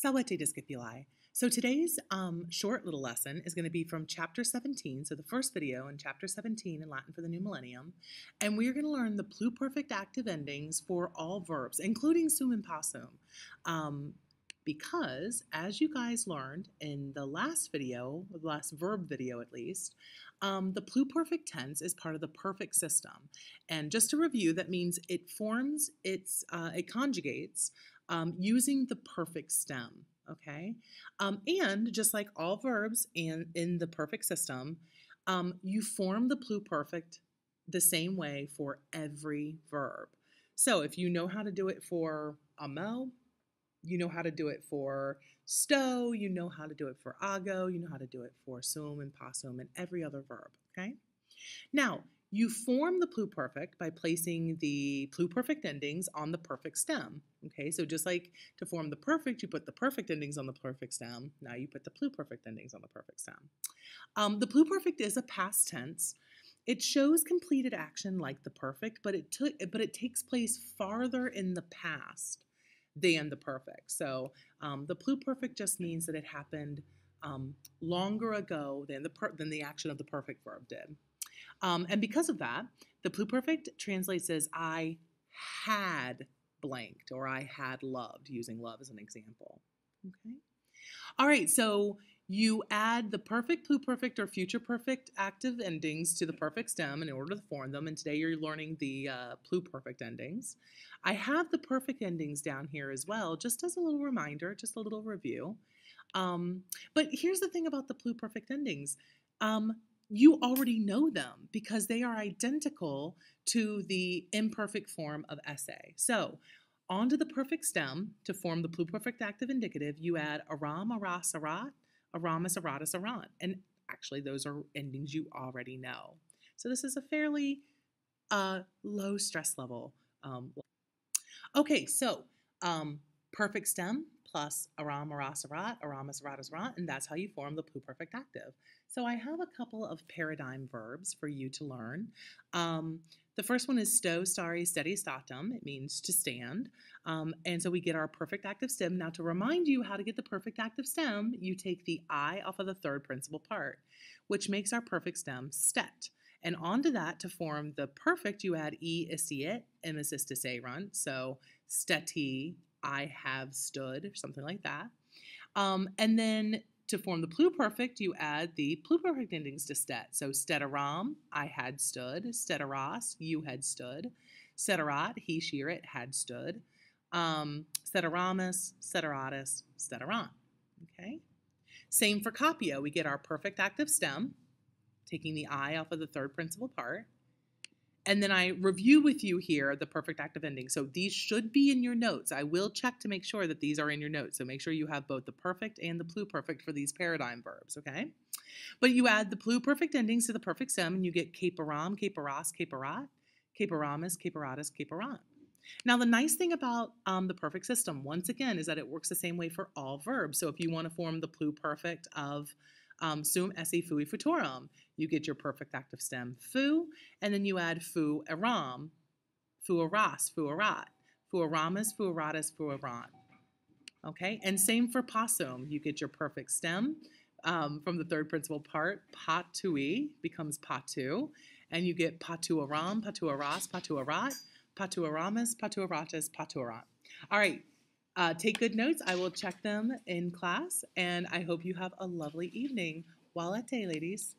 Sawete discipuli. So today's short little lesson is going to be from chapter 17, so the first video in chapter 17 in Latin for the New Millennium, and we're going to learn the pluperfect active endings for all verbs, including sum and possum, because as you guys learned in the last video, the last verb video at least, the pluperfect tense is part of the perfect system, and just to review, that means it forms it conjugates using the perfect stem. Okay, and just like all verbs in the perfect system, you form the pluperfect the same way for every verb. So if you know how to do it for amo, you know how to do it for sto, you know how to do it for ago, you know how to do it for sum and possum and every other verb. Okay, now you form the pluperfect by placing the pluperfect endings on the perfect stem. Okay, so just like to form the perfect, you put the perfect endings on the perfect stem. Now you put the pluperfect endings on the perfect stem. The pluperfect is a past tense. It shows completed action like the perfect, but it takes place farther in the past than the perfect. So the pluperfect just means that it happened longer ago than the action of the perfect verb did. And because of that, the pluperfect translates as I had blanked or I had loved, using love as an example. Okay. All right, so you add the perfect, pluperfect, or future perfect active endings to the perfect stem in order to form them, and today you're learning the pluperfect endings. I have the perfect endings down here as well, just as a little reminder, just a little review. But here's the thing about the pluperfect endings. You already know them because they are identical to the imperfect form of esse. So onto the perfect stem to form the pluperfect active indicative, you add aram, aras, arat, aramis, aratus, arant. And actually those are endings you already know. So this is a fairly low stress level. Okay, so perfect stem plus aram, aras, arat, aramis, aratus, arant, and that's how you form the pluperfect active. So I have a couple of paradigm verbs for you to learn. The first one is sto, stāre, stetī, statum. It means to stand. And so we get our perfect active stem. Now to remind you how to get the perfect active stem, you take the I off of the third principal part, which makes our perfect stem stet. And onto that, to form the perfect, you add esse, emesis to say run. So stetī, I have stood, or something like that. And then to form the pluperfect, you add the pluperfect endings to stet. So stetaram, I had stood. Stetaras, you had stood. Steterat, he, she, or it had stood. Stετeramis, steteratus, steterant. Okay. Same for capiō. We get our perfect active stem, taking the I off of the third principal part. And then I review with you here the perfect active ending. So these should be in your notes. I will check to make sure that these are in your notes. So make sure you have both the perfect and the pluperfect for these paradigm verbs, okay? But you add the pluperfect endings to the perfect stem and you get caperam, caperas, caperat, caperamis, caperatus, caperant. Now the nice thing about the perfect system, once again, is that it works the same way for all verbs. So if you want to form the pluperfect of sum, esse, futūi, futūrum, you get your perfect active stem fu, and then you add fu aram, fu aras, fu arat, fu aramis, fu aratus, fu arant. Okay, and same for possum. You get your perfect stem from the third principal part. Potuī becomes potu, and you get potuaram, potuaras, potuarat, potuaramis, potuaratus, potuarant. All right. Take good notes. I will check them in class, and I hope you have a lovely evening. Walete, ladies.